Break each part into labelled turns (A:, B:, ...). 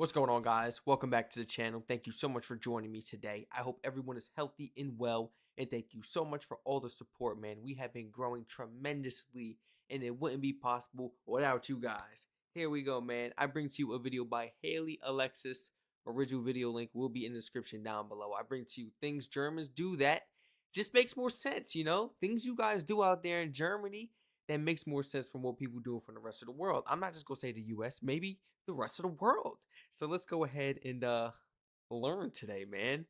A: What's going on, guys? Welcome back to the channel. Thank you so much for joining me today. I hope everyone is healthy and well, and thank you so much for all the support, man. We have been growing tremendously, and it wouldn't be possible without you guys. Here we go, man. I bring to you a video by Haley Alexis. Original video link will be in the description down below. I bring to you things Germans do that just makes more sense, Things you guys do out there in Germany that makes more sense from what people do from the rest of the world. I'm not just gonna say the US, maybe the rest of the world. So let's go ahead and learn today, man.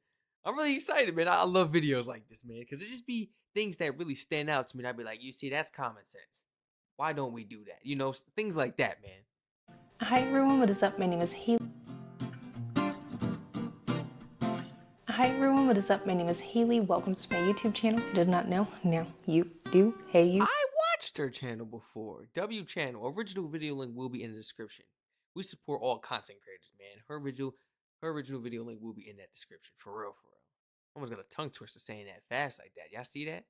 A: I'm really excited, man. I love videos like this, man, because it just be things that really stand out to me. And I'd be like, you see, that's common sense. Why don't we do that? Things like that, man.
B: Hi everyone, what is up? My name is Haley. Hi everyone, what is up? My name is Haley. Welcome to my YouTube channel. I did not know. Now you do. Hey you.
A: I watched her channel before. W channel. Original video link will be in the description. We support all content creators, man. Her original video link will be in that description. For real, for real. Almost got a tongue twister saying that fast like that. Y'all see that?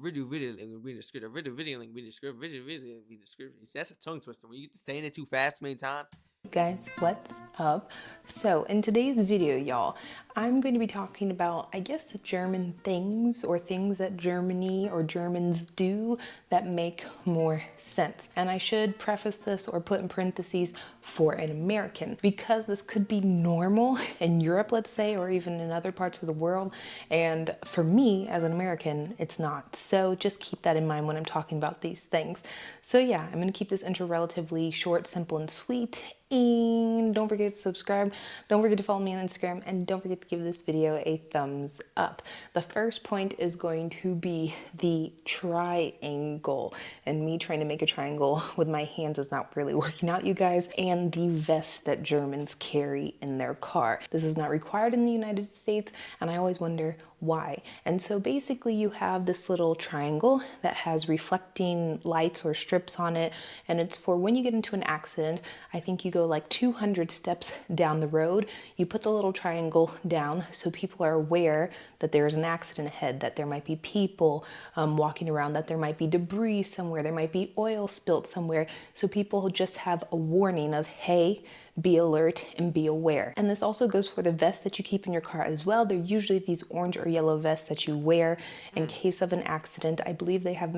A: Original video link will be in the description. Original video link will be in the description. Original video link will be in the description. That's a tongue twister. When you get to saying it too fast many times.
B: Guys, what's up? So in today's video, y'all, I'm going to be talking about, I guess, German things or things that Germany or Germans do that make more sense. And I should preface this or put in parentheses for an American, because this could be normal in Europe, let's say, or even in other parts of the world. And for me as an American, it's not. So just keep that in mind when I'm talking about these things. So yeah, I'm going to keep this intro relatively short, simple, and sweet. And don't forget to subscribe, don't forget to follow me on Instagram, and don't forget to give this video a thumbs up. The first point is going to be the triangle, and me trying to make a triangle with my hands is not really working out, you guys, and the vest that Germans carry in their car. This is not required in the United States, and I always wonder why. And so basically you have this little triangle that has reflecting lights or strips on it, and it's for when you get into an accident. I think you go like 200 steps down the road, you put the little triangle down so people are aware that there is an accident ahead, that there might be people walking around, that there might be debris somewhere, there might be oil spilt somewhere, so people just have a warning of, hey, be alert and be aware. And this also goes for the vests that you keep in your car as well. They're usually these orange or yellow vests that you wear in case of an accident. I believe they have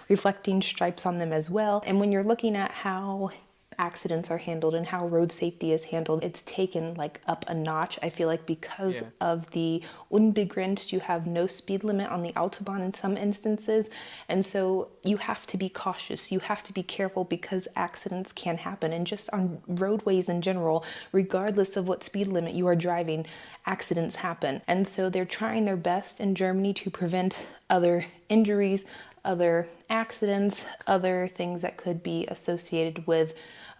B: reflecting stripes on them as well. And when you're looking at how accidents are handled and how road safety is handled, it's taken like up a notch. I feel like because of the unbegrenzt, you have no speed limit on the Autobahn in some instances, and so you have to be cautious, you have to be careful, because accidents can happen. And just on roadways in general, regardless of what speed limit you are driving, accidents happen. And so they're trying their best in Germany to prevent other injuries, other accidents, other things that could be associated with,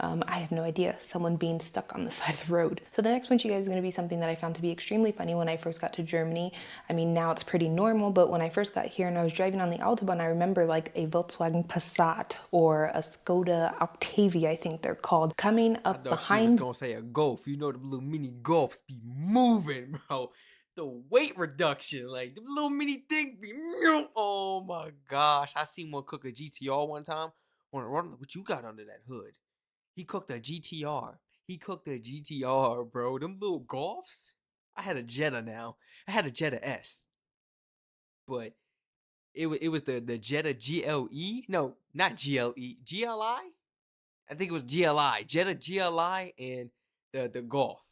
B: I have no idea, someone being stuck on the side of the road. So the next one, you guys, is going to be something that I found to be extremely funny when I first got to Germany. I mean, now it's pretty normal, but when I first got here and I was driving on the Autobahn, I remember like a Volkswagen Passat or a Skoda Octavia, I think they're called, coming up behind.
A: She was gonna say a Golf. You know the little mini Golfs be moving, bro. The weight reduction, like the little mini thing be. Oh my gosh, I seen one cook a GTR one time. What you got under that hood? He cooked a GTR. He cooked a GTR, bro. Them little Golfs. I had a Jetta now. I had a Jetta S, but it was the Jetta GLE. No, not GLE. GLI. I think it was GLI. Jetta GLI and the Golf.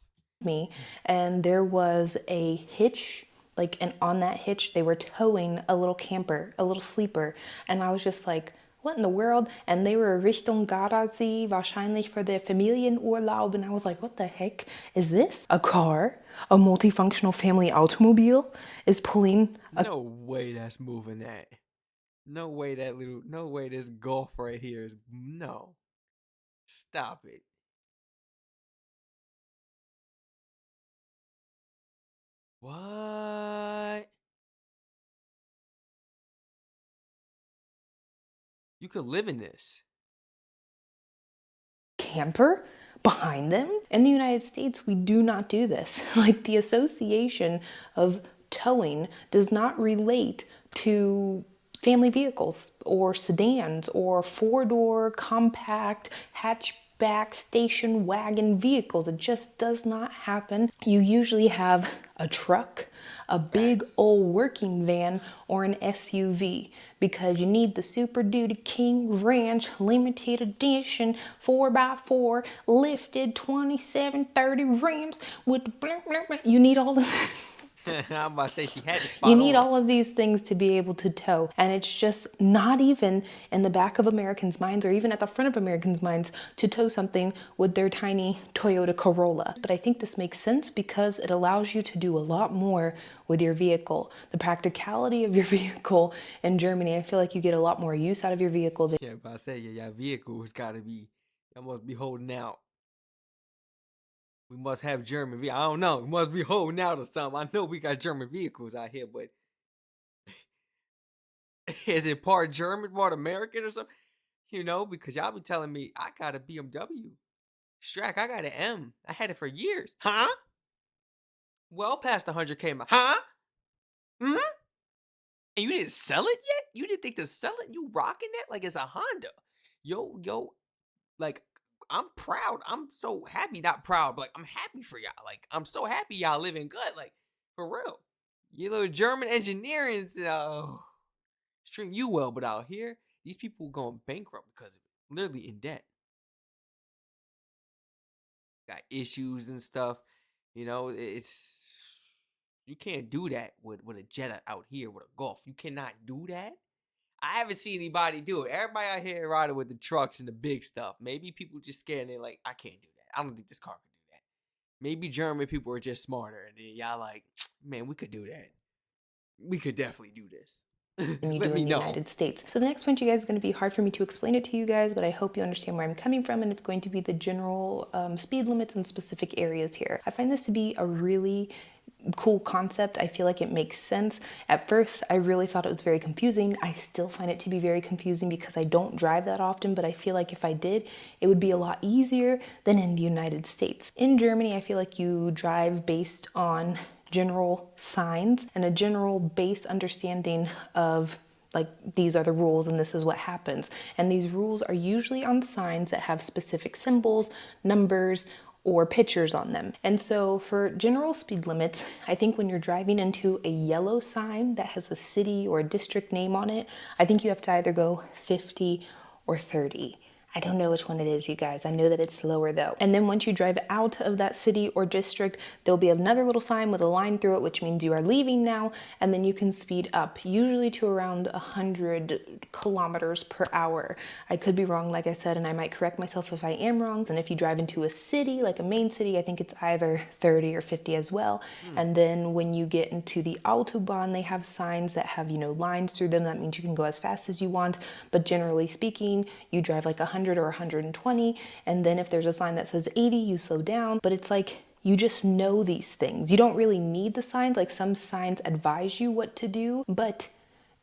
B: Me, and there was a hitch, like, and on that hitch they were towing a little camper, a little sleeper, and I was just like, what in the world? And they were Richtung Gardasee, wahrscheinlich für der Familienurlaub, and I was like, what the heck is this? A car, a multifunctional family automobile is pulling a—
A: No way that's moving that. No way no way this Golf right here is, no. Stop it. What? You could live in this.
B: camper behind them. In the United States, we do not do this. Like, the association of towing does not relate to family vehicles or sedans or four-door compact hatchback station wagon vehicles. It just does not happen. You usually have a truck, a big
A: Facts.
B: old working van, or an SUV because you need the Super Duty King Ranch limited edition 4x4 lifted 2730 rims with the blah, blah, blah. You need all of
A: I'm about to say she had it
B: you
A: spot
B: need
A: on.
B: all of these things to be able to tow. And it's just not even in the back of Americans' minds or even at the front of Americans' minds to tow something with their tiny Toyota Corolla. But I think this makes sense because it allows you to do a lot more with your vehicle. The practicality of your vehicle in Germany, I feel like you get a lot more use out of your vehicle than
A: Yeah, but I say, yeah, your vehicle has got to be, I must be holding out. We must have German. I don't know. We must be holding out or something. I know we got German vehicles out here, but is it part German, part American or something? You know, because y'all be telling me I got a BMW. Strac, I got an M. I had it for years. Huh? Well past 100K. Huh? Hmm? And you didn't sell it yet? You didn't think to sell it? You rocking it like it's a Honda. Yo, like I'm proud. I'm so happy. Not proud, but like I'm happy for y'all. Like I'm so happy y'all living good. Like for real. You little German engineering, treating you well, but out here, these people going bankrupt because of it. Literally in debt. Got issues and stuff. You know, it's you can't do that with a Jetta out here with a Golf. You cannot do that. I haven't seen anybody do it. Everybody out here riding with the trucks and the big stuff. Maybe people just scared and they're like, I can't do that. I don't think this car can do that. Maybe German people are just smarter and then y'all like, man, we could do that. We could definitely do this.
B: you
A: Let
B: do
A: me
B: in the
A: know.
B: United States. So the next point, you guys, is going to be hard for me to explain it to you guys, but I hope you understand where I'm coming from, and it's going to be the general speed limits in specific areas here. I find this to be a really cool concept. I feel like it makes sense. At first, I really thought it was very confusing. I still find it to be very confusing because I don't drive that often, but I feel like if I did, it would be a lot easier than in the United States. In Germany, I feel like you drive based on general signs and a general base understanding of like these are the rules and this is what happens. And these rules are usually on signs that have specific symbols, numbers, or pictures on them. And so for general speed limits, I think when you're driving into a yellow sign that has a city or a district name on it, I think you have to either go 50 or 30. I don't know which one it is, you guys. I know that it's lower though. And then once you drive out of that city or district, there'll be another little sign with a line through it, which means you are leaving now, and then you can speed up, usually to around 100 kilometers per hour. I could be wrong, like I said, and I might correct myself if I am wrong. And if you drive into a city, like a main city, I think it's either 30 or 50 as well.
A: Hmm.
B: And then when you get into the Autobahn, they have signs that have, lines through them. That means you can go as fast as you want. But generally speaking, you drive like 100 or 120. And then if there's a sign that says 80, you slow down. But it's like, you just know these things. You don't really need the signs. Like some signs advise you what to do, but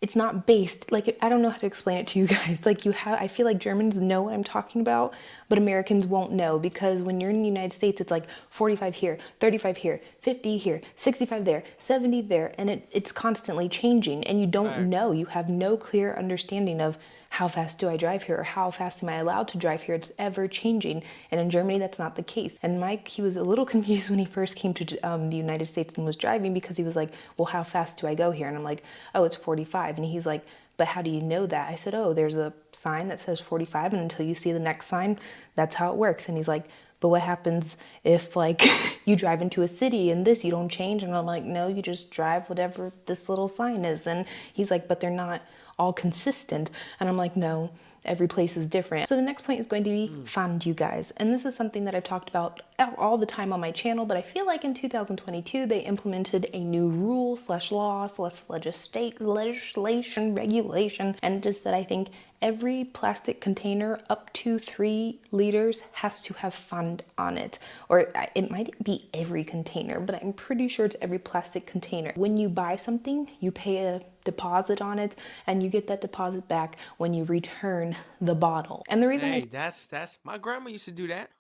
B: it's not based, like, I don't know how to explain it to you guys. Like I feel like Germans know what I'm talking about, but Americans won't know because when you're in the United States, it's like 45 here, 35 here, 50 here, 65 there, 70 there, and it's constantly changing and you don't
A: Facts.
B: know. You have no clear understanding of how fast do I drive here or how fast am I allowed to drive here. It's ever changing. And in Germany, that's not the case. And Mike, he was a little confused when he first came to the United States and was driving because he was like, well, how fast do I go here? And I'm like, oh, it's 45. And he's like, but how do you know that? I said, oh, there's a sign that says 45, and until you see the next sign, that's how it works. And he's like, but what happens if like you drive into a city and you don't change? And I'm like, no, you just drive whatever this little sign is. And he's like, but they're not all consistent. And I'm like, no, every place is different. So the next point is going to be
A: Mm.
B: fund, you guys. And this is something that I've talked about all the time on my channel, but I feel like in 2022, they implemented a new rule slash law slash legislation regulation. And it is that I think every plastic container up to 3 liters has to have fund on it. Or it might be every container, but I'm pretty sure it's every plastic container. When you buy something, you pay a deposit on it and you get that deposit back when you return the bottle. And the reason I
A: Hey, that's my grandma used to do that.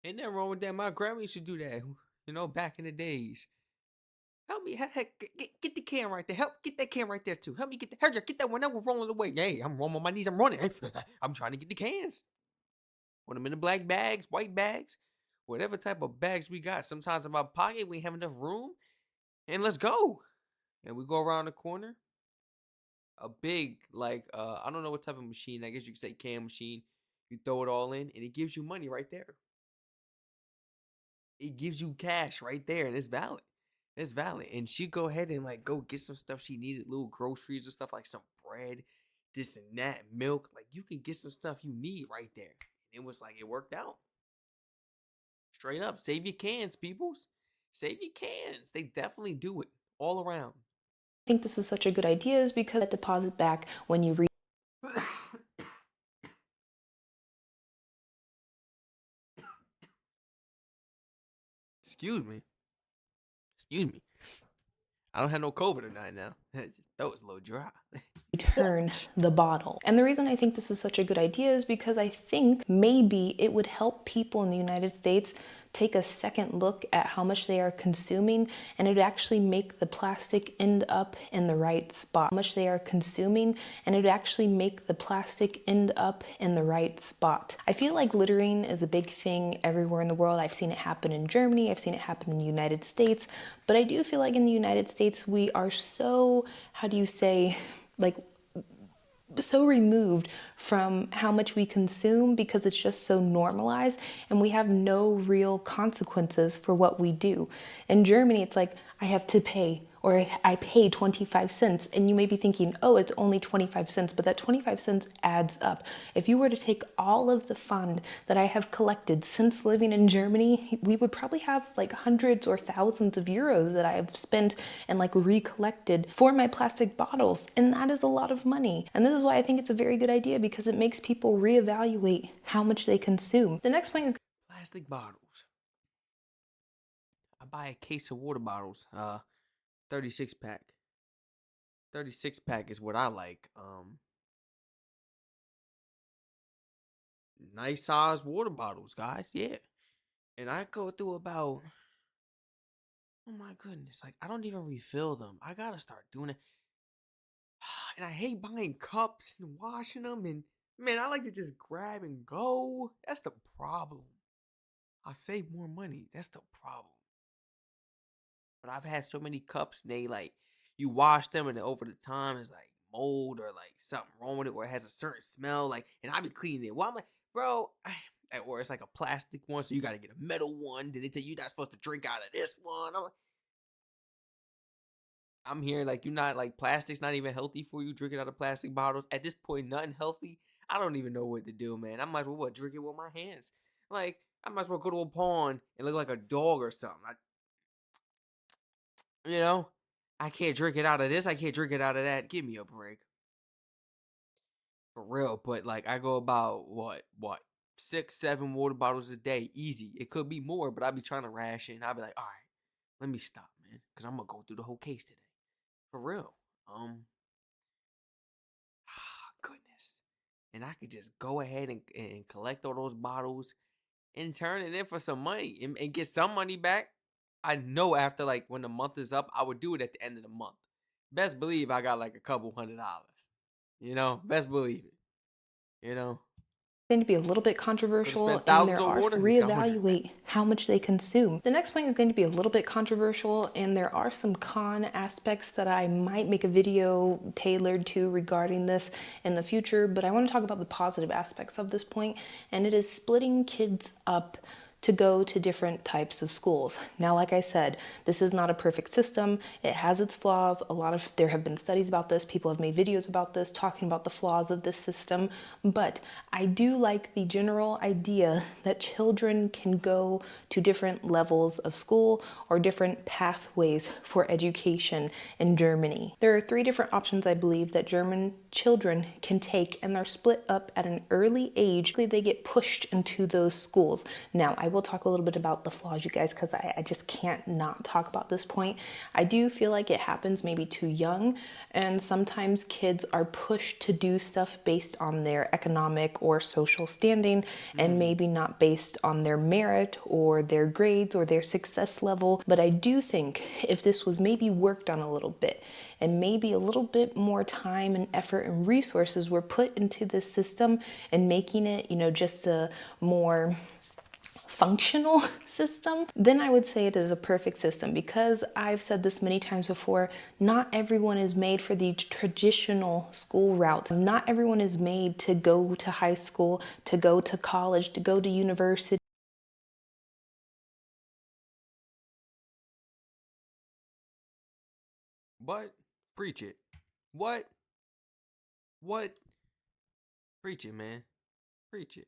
A: Ain't nothing wrong with that. My grandma used to do that. Back in the days. Help me, heck, get the can right there. Help get that can right there too. Help me get the get that one that was rolling away. Hey, I'm rolling on my knees. I'm running. I'm trying to get the cans. Put them in the black bags, white bags, whatever type of bags we got. Sometimes in my pocket, we ain't have enough room. And let's go. And we go around the corner. A big, like, I don't know what type of machine. I guess you could say can machine. You throw it all in, and it gives you money right there. It gives you cash right there, and it's valid. It's valid. And she go ahead and like go get some stuff she needed, little groceries and stuff like some bread, this and that, milk. Like you can get some stuff you need right there. And it was like it worked out. Straight up. Save your cans, peoples. Save your cans. They definitely do it all around.
B: I think this is such a good idea is because that deposit back when you
A: Excuse me. Excuse me. I don't have no COVID or nothing now. Just throat is a little dry.
B: return the bottle. And the reason I think this is such a good idea is because I think maybe it would help people in the United States take a second look at how much they are consuming, and it would actually make the plastic end up in the right spot. How much they are consuming, and it would actually make the plastic end up in the right spot. I feel like littering is a big thing everywhere in the world. I've seen it happen in Germany, I've seen it happen in the United States, but I do feel like in the United States we are so, how do you say, like so removed from how much we consume because it's just so normalized and we have no real consequences for what we do. In Germany, it's like I have to pay or I pay 25 cents, and you may be thinking, oh, it's only 25 cents, but that 25 cents adds up. If you were to take all of the fund that I have collected since living in Germany, we would probably have like hundreds or thousands of euros that I have spent and like recollected for my plastic bottles, and that is a lot of money. And this is why I think it's a very good idea, because it makes people reevaluate how much they consume. The next point is
A: Plastic bottles. I buy a case of water bottles, 36 pack. 36 pack is what I like. Nice size water bottles, guys. Yeah. And I go through about, oh my goodness, like I don't even refill them. I gotta start doing it. And I hate buying cups and washing them. And man, I like to just grab and go. That's the problem. I save more money. That's the problem. But I've had so many cups, they like you wash them and then over the time it's like mold or like something wrong with it, or it has a certain smell. Like, and I be cleaning it. Well, I'm like, bro, or it's like a plastic one, so you got to get a metal one. Then they tell you not supposed to drink out of this one. I'm hearing like you're not like plastic's not even healthy for you. Drinking out of plastic bottles at this point, nothing healthy. I don't even know what to do, man. I might as well drink it with my hands. Like I might as well go to a pond and look like a dog or something. You know, I can't drink it out of this. I can't drink it out of that. Give me a break, for real. But like I go about what 6, 7 water bottles a day, easy. It could be more, but I'll be trying to ration. I'll be like, all right, let me stop, man, because I'm gonna go through the whole case today, for real. Goodness. And I could just go ahead and collect all those bottles and turn it in for some money and get some money back. I know after like when the month is up, I would do it at the end of the month. Best believe I got like a couple $100. Best believe it. You know,
B: going to be a little bit
A: could have
B: controversial,
A: spent
B: and
A: thousands
B: there
A: on
B: are
A: water.
B: some
A: He's got 100 back.
B: reevaluate how much they consume. The next point is going to be a little bit controversial, and there are some con aspects that I might make a video tailored to regarding this in the future, but I want to talk about the positive aspects of this point, and it is splitting kids up to go to different types of schools. Now, like I said, this is not a perfect system. It has its flaws. There have been studies about this. People have made videos about this, talking about the flaws of this system. But I do like the general idea that children can go to different levels of school or different pathways for education in Germany. There are 3 different options, I believe, that German children can take, and they're split up at an early age. They get pushed into those schools. Now, I will talk a little bit about the flaws, you guys, because I just can't not talk about this point. I do feel like it happens maybe too young, and sometimes kids are pushed to do stuff based on their economic or social standing, and maybe not based on their merit or their grades or their success level. But I do think if this was maybe worked on a little bit, and maybe a little bit more time and effort effort and resources were put into this system and making it, just a more functional system, then I would say it is a perfect system, because I've said this many times before, not everyone is made for the traditional school route. Not everyone is made to go to high school, to go to college, to go to university.
A: But preach it. What? What? Preach it, man. Preach it.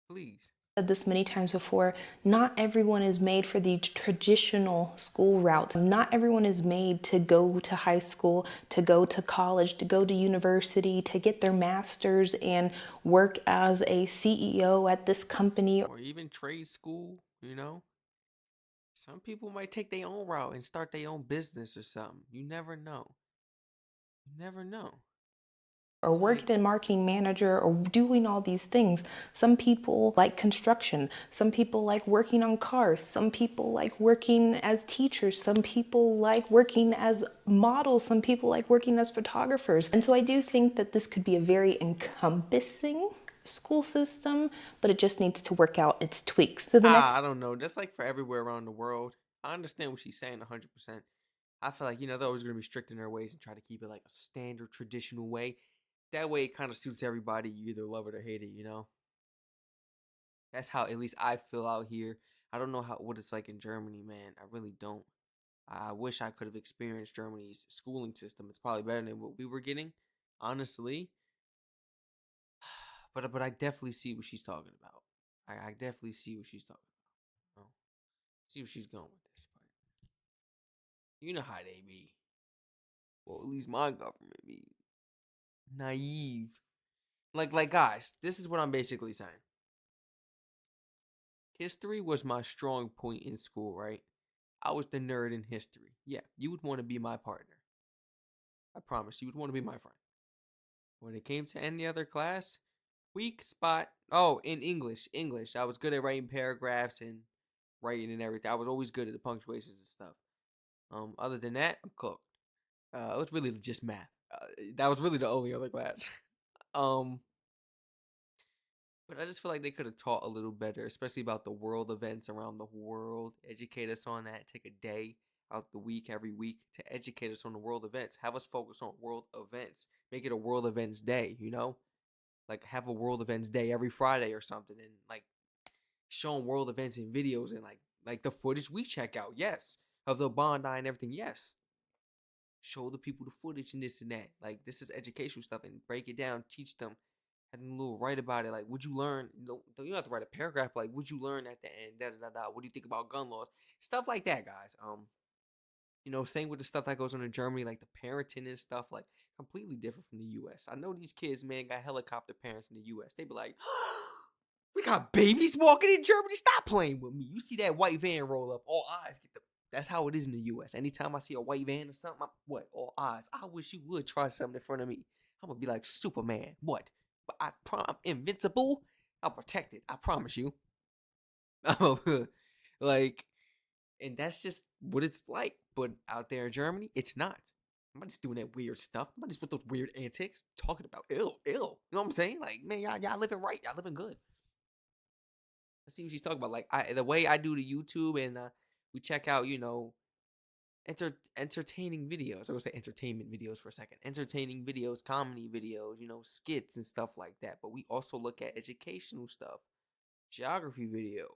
A: Please.
B: Said this many times before, not everyone is made for the traditional school route. Not everyone is made to go to high school, to go to college, to go to university, to get their master's and work as a CEO at this company.
A: Or even trade school, you know? Some people might take their own route and start their own business or something. You never know. You never know.
B: Or
A: It's like,
B: working in marketing manager or doing all these things. Some people like construction. Some people like working on cars. Some people like working as teachers. Some people like working as models. Some people like working as photographers. And so I do think that this could be a very encompassing school system, but it just needs to work out its tweaks. So the next
A: I don't know. Just like for everywhere around the world, I understand what she's saying 100%. I feel like, they're always going to be strict in their ways and try to keep it like a standard traditional way. That way it kind of suits everybody. You either love it or hate it. That's how at least I feel out here. I don't know what it's like in Germany, man. I really don't. I wish I could have experienced Germany's schooling system. It's probably better than what we were getting, honestly. But I definitely see what she's talking about. I definitely see what she's talking about. See where she's going with this, but you know how they be. Well, at least my government be naive. Like guys, this is what I'm basically saying. History was my strong point in school, right? I was the nerd in history. Yeah, you would want to be my partner. I promise you would want to be my friend. When it came to any other class, weak spot. Oh, in English. English. I was good at writing paragraphs and writing and everything. I was always good at the punctuations and stuff. Other than that, I'm cooked. It was really just math. That was really the only other class. um, but I just feel like they could have taught a little better, especially about the world events around the world. Educate us on that. Take a day out the week every week to educate us on the world events. Have us focus on world events. Make it a world events day. Like have a world events day every Friday or something, and like showing world events and videos and like the footage we check out. Yes, of the Bondi and everything. Yes, show the people the footage and this and that. Like this is educational stuff and break it down, teach them. Have them a little write about it. Like, would you learn? You don't have to write a paragraph. Like, would you learn at the end? Da da da da. What do you think about gun laws? Stuff like that, guys. Same with the stuff that goes on in Germany, like the parenting and stuff, like completely different from the U.S. I know these kids, man, got helicopter parents in the U.S. They be like, we got babies walking in Germany. Stop playing with me. You see that white van roll up, all eyes get the. That's how it is in the U.S. Anytime I see a white van or something, what? All eyes. I wish you would try something in front of me. I'm gonna be like Superman. What? But I'm invincible. I'll protect it. I promise you. Like, and that's just what it's like. But out there in Germany, it's not. Nobody's doing that weird stuff. Nobody's with those weird antics, talking about ill, ill. You know what I'm saying? Like, man, y'all living right. Y'all living good. Let's see what she's talking about. Like, the way I do the YouTube and we check out, entertaining videos. I was gonna say entertainment videos for a second. Entertaining videos, comedy videos, skits and stuff like that. But we also look at educational stuff, geography videos,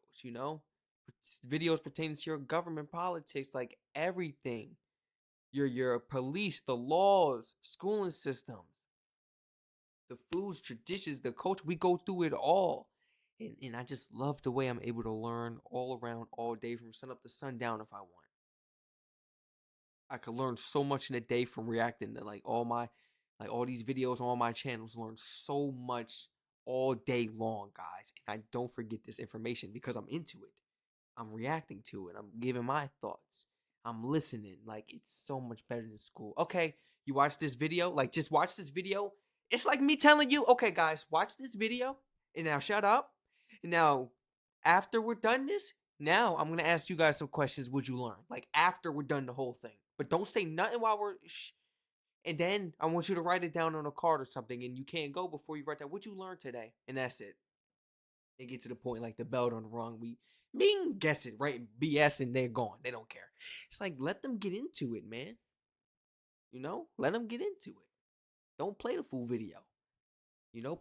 A: videos pertaining to your government politics, like everything. Your police, the laws, schooling systems, the foods, traditions, the culture. We go through it all. And I just love the way I'm able to learn all around all day from sun up to sundown if I want. I could learn so much in a day from reacting to all these videos on my channels. Learn so much all day long, guys. And I don't forget this information because I'm into it. I'm reacting to it. I'm giving my thoughts. I'm listening. Like it's so much better than school. Okay, you watch this video. Like just watch this video. It's like me telling you, okay, guys, watch this video. And now shut up. And now, after we're done this, now I'm gonna ask you guys some questions. Would you learn? Like after we're done the whole thing. But don't say nothing while we're. And then I want you to write it down on a card or something, and you can't go before you write that. What you learned today, and that's it. They get to the point like the bell done rung. We Ming guess it, right? BS, and they're gone. They don't care. It's like let them get into it, man. Let them get into it. Don't play the full video.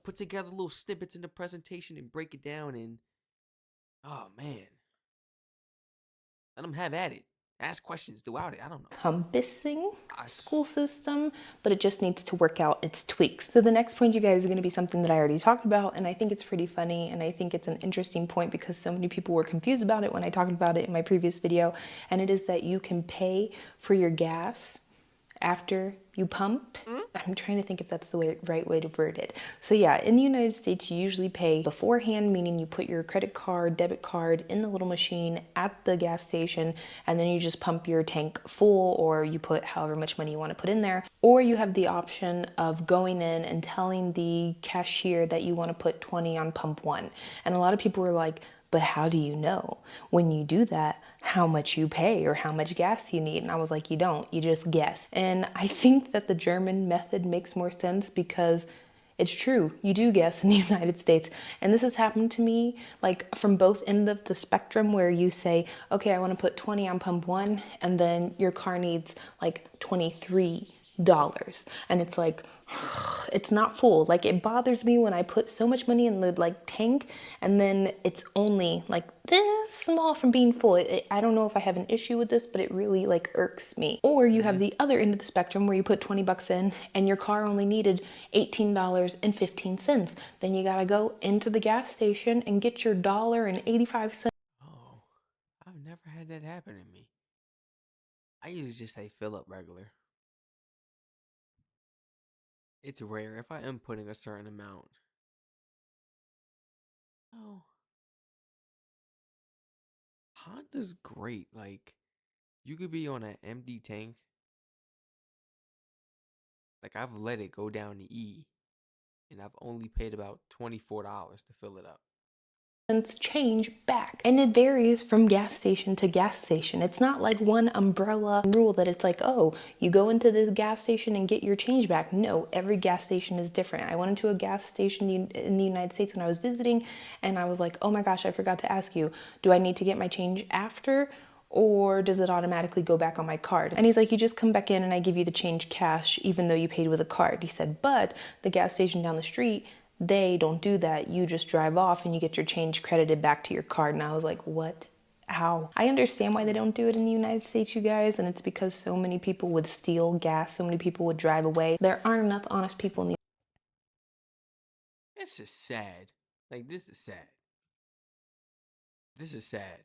A: Put together little snippets in the presentation and break it down. And oh man, let them have at it. Ask questions throughout it. I don't know.
B: Encompassing
A: I
B: school system, but it just needs to work out its tweaks. So the next point, you guys, is going to be something that I already talked about, and I think it's pretty funny, and I think it's an interesting point because so many people were confused about it when I talked about it in my previous video, and it is that you can pay for your gas after you pump. I'm trying to think if that's the right way to word it. So yeah, in the United States, you usually pay beforehand, meaning you put your credit card, debit card in the little machine at the gas station, and then you just pump your tank full, or you put however much money you want to put in there. Or you have the option of going in and telling the cashier that you want to put 20 on pump one. And a lot of people were like, but how do you know when you do that how much you pay or how much gas you need? And I was like, you don't, you just guess. And I think that the German method makes more sense because it's true, you do guess in the United States. And this has happened to me like from both ends of the spectrum, where you say, okay, I want to put 20 on pump one, and then your car needs like 23, and it's like it's not full. Like, it bothers me when I put so much money in the like tank and then it's only like this small from being full. I don't know if I have an issue with this, but it really like irks me. Or you have the other end of the spectrum where you put 20 bucks in and your car only needed $18.15. Then you gotta go into the gas station and get your $1.85.
A: Oh, I've never had that happen to me. I usually just say fill up regular. It's rare if I am putting a certain amount. Oh, Honda's great. Like, you could be on an empty tank. Like, I've let it go down to E, and I've only paid about $24 to fill it up.
B: Change back, and it varies from gas station to gas station. It's not like one umbrella rule that it's like, oh, you go into this gas station and get your change back. No, every gas station is different. I went into a gas station in the United States when I was visiting, and I was like, oh my gosh, I forgot to ask you, do I need to get my change after, or does it automatically go back on my card? And he's like, you just come back in and I give you the change cash even though you paid with a card. He said, but the gas station down the street, they don't do that. You just drive off and you get your change credited back to your card. And I was like, what? How? I understand why they don't do it in the United States, you guys, and it's because so many people would steal gas, so many people would drive away. There aren't enough honest people in the
A: It's just sad. Like, this is sad. This is sad.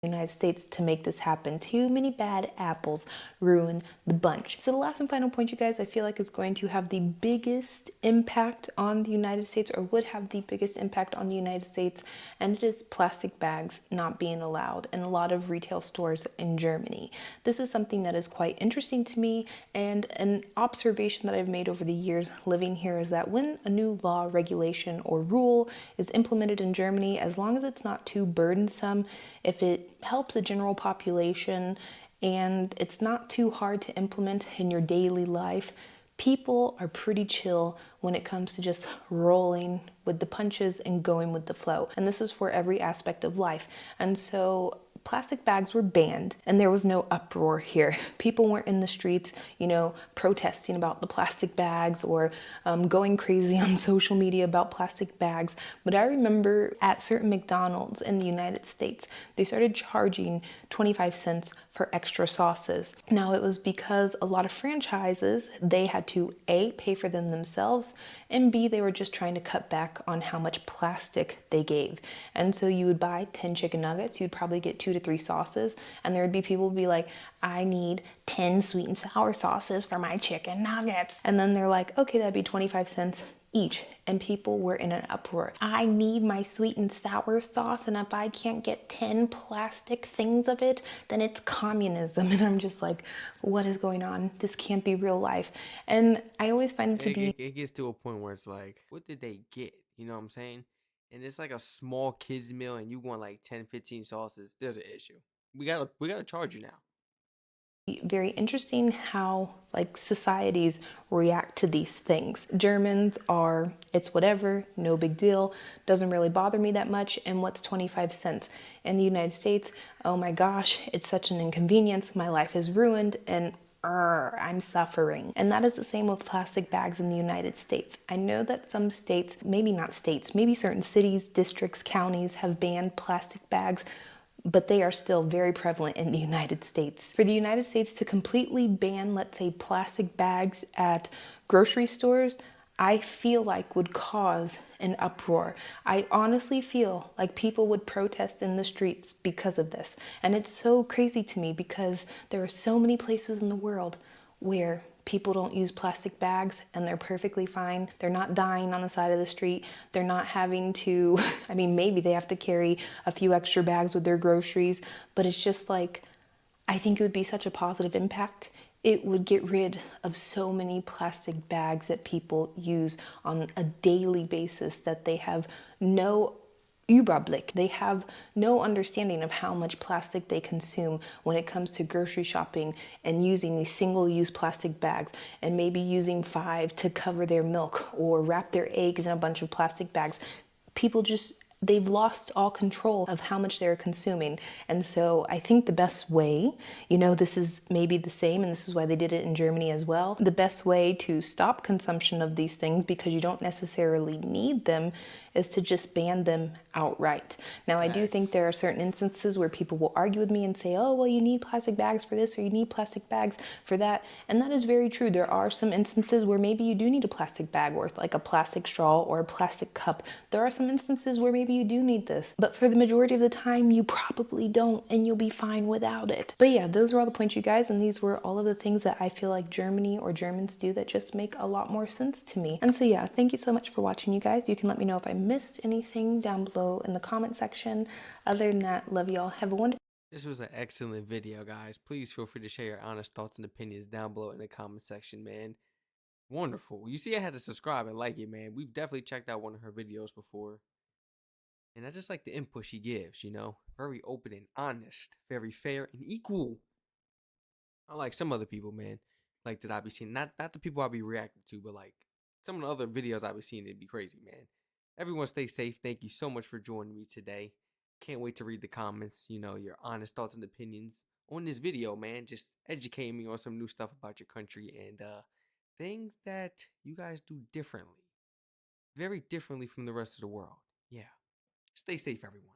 B: United States to make this happen. Too many bad apples ruin the bunch. So the last and final point, you guys, I feel like is going to have the biggest impact on the United States, or would have the biggest impact on the United States, and it is plastic bags not being allowed in a lot of retail stores in Germany. This is something that is quite interesting to me, and an observation that I've made over the years living here is that when a new law, regulation, or rule is implemented in Germany, as long as it's not too burdensome, if it helps a general population and it's not too hard to implement in your daily life, people are pretty chill when it comes to just rolling with the punches and going with the flow. And this is for every aspect of life. And so plastic bags were banned and there was no uproar here. People weren't in the streets, protesting about the plastic bags or going crazy on social media about plastic bags. But I remember at certain McDonald's in the United States, they started charging 25 cents for extra sauces. Now, it was because a lot of franchises, they had to A, pay for them themselves, and B, they were just trying to cut back on how much plastic they gave. And so you would buy 10 chicken nuggets, you'd probably get 2 to 3 sauces, and there would be people who'd be like, I need 10 sweet and sour sauces for my chicken nuggets. And then they're like, okay, that'd be 25 cents each, and people were in an uproar. I need my sweet and sour sauce, and if I can't get 10 plastic things of it, then it's communism. And I'm just like, what is going on? This can't be real life. And I always find it to be
A: It gets to a point where it's like, what did they get? You know what I'm saying? And it's like a small kids meal and you want like 10, 15 sauces. There's an issue. We gotta charge you now.
B: Very interesting how like societies react to these things. Germans are, it's whatever, no big deal, doesn't really bother me that much. And what's 25 cents? In the United States, oh my gosh, it's such an inconvenience, my life is ruined, and I'm suffering. And that is the same with plastic bags in the United States. I know that some states, maybe not states, maybe certain cities, districts, counties have banned plastic bags, but they are still very prevalent in the United States. For the United States to completely ban, let's say, plastic bags at grocery stores, I feel like would cause an uproar. I honestly feel like people would protest in the streets because of this. And it's so crazy to me because there are so many places in the world where people don't use plastic bags and they're perfectly fine. They're not dying on the side of the street. They're not having to, I mean, maybe they have to carry a few extra bags with their groceries, but it's just like, I think it would be such a positive impact. It would get rid of so many plastic bags that people use on a daily basis that they have no Überblick. They have no understanding of how much plastic they consume when it comes to grocery shopping and using these single-use plastic bags and maybe using 5 to cover their milk or wrap their eggs in a bunch of plastic bags. People just, they've lost all control of how much they're consuming. And so I think the best way, you know, this is maybe the same, and this is why they did it in Germany as well. The best way to stop consumption of these things, because you don't necessarily need them, is to just ban them outright. Now, I do think
A: Facts.
B: there are certain instances where people will argue with me and say, oh, well, you need plastic bags for this or you need plastic bags for that. And that is very true. There are some instances where maybe you do need a plastic bag or like a plastic straw or a plastic cup. There are some instances where maybe you do need this, but for the majority of the time, you probably don't, and you'll be fine without it. But yeah, those were all the points, you guys, and these were all of the things that I feel like Germany or Germans do that just make a lot more sense to me. And so yeah, thank you so much for watching, you guys. You can let me know if I missed anything down below in the comment section. Other than that, love y'all. Have a wonderful
A: This was an excellent video, guys. Please feel free to share your honest thoughts and opinions down below in the comment section, man. Wonderful. You see, I had to subscribe and like it, man. We've definitely checked out one of her videos before. And I just like the input she gives, you know? Very open and honest, very fair and equal. Unlike some other people, man, like that I be seeing. Not the people I be reacting to, but like some of the other videos I be seeing, it'd be crazy, man. Everyone stay safe. Thank you so much for joining me today. Can't wait to read the comments, you know, your honest thoughts and opinions on this video, man. Just educating me on some new stuff about your country and things that you guys do differently. Very differently from the rest of the world. Yeah. Stay safe, everyone.